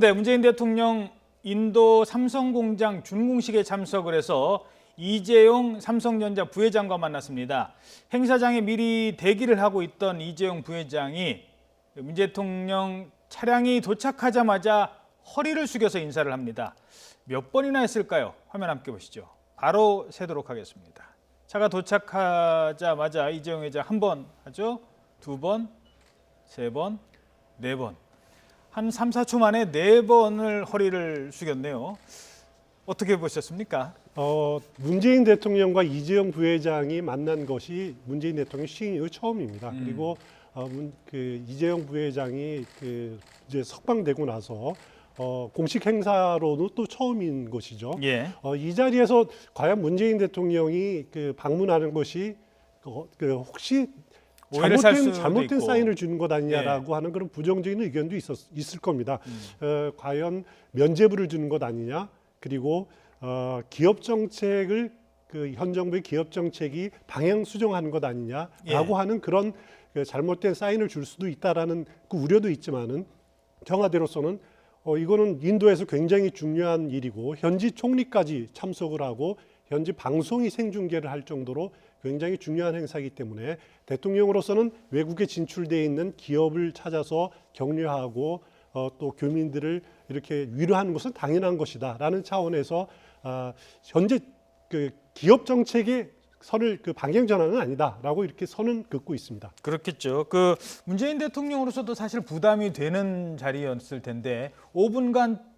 네, 문재인 대통령 인도 삼성 공장 준공식에 참석을 해서 이재용 삼성전자 부회장과 만났습니다. 행사장에 미리 대기를 하고 있던 이재용 부회장이 문 대통령 차량이 도착하자마자 허리를 숙여서 인사를 합니다. 몇 번이나 했을까요? 화면 함께 보시죠. 바로 세도록 하겠습니다. 차가 도착하자마자 이재용 회장 한 번 하죠. 두 번, 세 번, 네 번. 한 3, 4초 만에 4번을 허리를 숙였네요. 어떻게 보셨습니까? 문재인 대통령과 이재용 부회장이 만난 것이 문재인 대통령 취임 이후 처음입니다. 그리고 이재용 부회장이 이제 석방되고 나서 공식 행사로도 또 처음인 것이죠. 예. 이 자리에서 과연 문재인 대통령이 방문하는 것이 혹시 잘못된 사인을 주는 것 아니냐라고 하는 그런 부정적인 의견도 있을 겁니다. 과연 면죄부를 주는 것 아니냐, 그리고 기업 정책을 현 정부의 기업 정책이 방향 수정하는 것 아니냐라고 하는 그런 잘못된 사인을 줄 수도 있다라는 그 우려도 있지만은 청와대로서는 이거는 인도에서 굉장히 중요한 일이고 현지 총리까지 참석을 하고 현지 방송이 생중계를 할 정도로 굉장히 중요한 행사이기 때문에 대통령으로서는 외국에 진출되어 있는 기업을 찾아서 격려하고 또 교민들을 이렇게 위로하는 것은 당연한 것이다라는 차원에서 현재 기업 정책의 선을 방향 전환은 아니다라고 이렇게 선은 긋고 있습니다. 그렇겠죠. 문재인 대통령으로서도 사실 부담이 되는 자리였을 텐데 5분간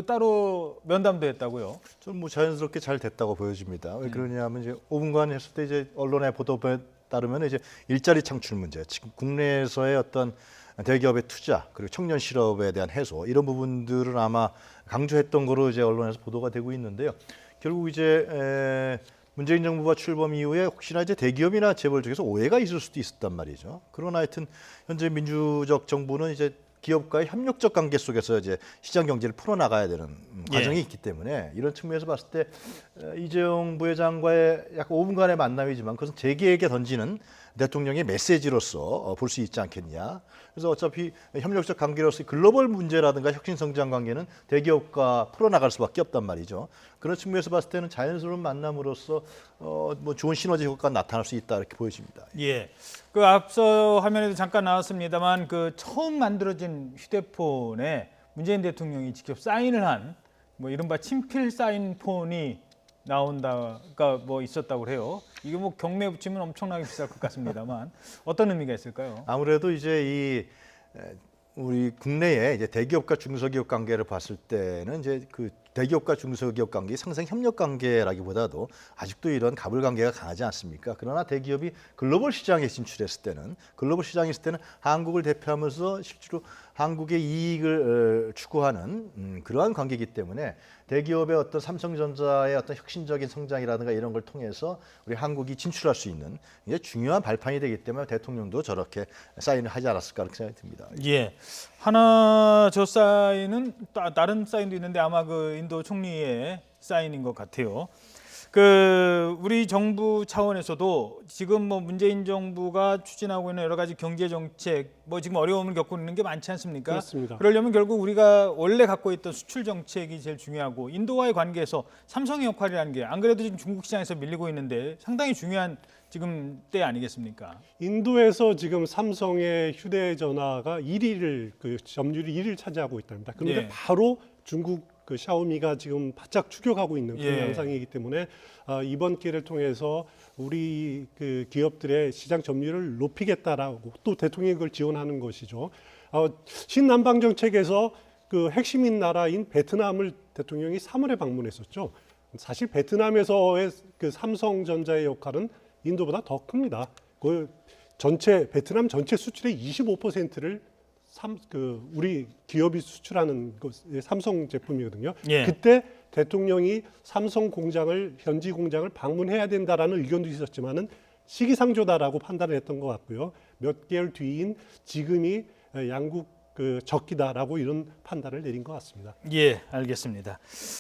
따로 면담도 했다고요? 저는 자연스럽게 잘 됐다고 보여집니다. 왜 그러냐면 이제 5분간 했을 때 이제 언론의 보도에 따르면 이제 일자리 창출 문제, 지금 국내에서의 어떤 대기업의 투자 그리고 청년 실업에 대한 해소 이런 부분들을 아마 강조했던 거로 이제 언론에서 보도가 되고 있는데요. 결국 이제 문재인 정부가 출범 이후에 혹시나 이제 대기업이나 재벌 중에서 오해가 있을 수도 있었단 말이죠. 그러나 하여튼 현재 민주적 정부는 이제 기업과의 협력적 관계 속에서 이제 시장 경제를 풀어나가야 되는 과정이 있기 때문에 이런 측면에서 봤을 때 이재용 부회장과의 약 5분간의 만남이지만 그것은 재계에게 던지는 대통령의 메시지로서 볼 수 있지 않겠냐. 그래서 어차피 협력적 관계로서 글로벌 문제라든가 혁신성장 관계는 대기업과 풀어나갈 수밖에 없단 말이죠. 그런 측면에서 봤을 때는 자연스러운 만남으로서 좋은 시너지 효과가 나타날 수 있다 이렇게 보여집니다. 예. 앞서 화면에도 잠깐 나왔습니다만 처음 만들어진 휴대폰에 문재인 대통령이 직접 사인을 한 이른바 친필 사인 폰이 나온다가 있었다고 해요. 이게 경매에 붙이면 엄청나게 비쌀 것 같습니다만 어떤 의미가 있을까요? 아무래도 이제 우리 국내에 이제 대기업과 중소기업 관계를 봤을 때는 이제 대기업과 중소기업 관계 상생 협력 관계라기보다도 아직도 이런 갑을 관계가 강하지 않습니까? 그러나 대기업이 글로벌 시장에 진출했을 때는 한국을 대표하면서 실제로 한국의 이익을 추구하는 그러한 관계이기 때문에 대기업의 어떤 삼성전자의 어떤 혁신적인 성장이라든가 이런 걸 통해서 우리 한국이 진출할 수 있는 이게 중요한 발판이 되기 때문에 대통령도 저렇게 사인을 하지 않았을까 그렇게 생각이 듭니다. 예. 하나 저 사인은 다른 사인도 있는데 아마 인도 총리의 사인인 것 같아요. 우리 정부 차원에서도 지금 문재인 정부가 추진하고 있는 여러 가지 경제 정책 지금 어려움을 겪고 있는 게 많지 않습니까? 그렇습니다. 그러려면 결국 우리가 원래 갖고 있던 수출 정책이 제일 중요하고 인도와의 관계에서 삼성의 역할이라는 게 안 그래도 지금 중국 시장에서 밀리고 있는데 상당히 중요한 지금 때 아니겠습니까? 인도에서 지금 삼성의 휴대전화가 1위를 점유율이 1위를 차지하고 있답니다. 그런데 예. 바로 중국 샤오미가 지금 바짝 추격하고 있는 그런 양상이기 때문에 이번 기회를 통해서 우리 기업들의 시장 점유율을 높이겠다라고 또 대통령이 그걸 지원하는 것이죠. 신남방 정책에서 핵심인 나라인 베트남을 대통령이 3월에 방문했었죠. 사실 베트남에서의 삼성전자의 역할은 인도보다 더 큽니다. 베트남 전체 수출의 25%를 우리 기업이 수출하는 삼성 제품이거든요. 예. 그때 대통령이 삼성 현지 공장을 방문해야 된다라는 의견도 있었지만은 시기상조다라고 판단을 했던 것 같고요. 몇 개월 뒤인 지금이 양국 적기다라고 이런 판단을 내린 것 같습니다. 예, 알겠습니다.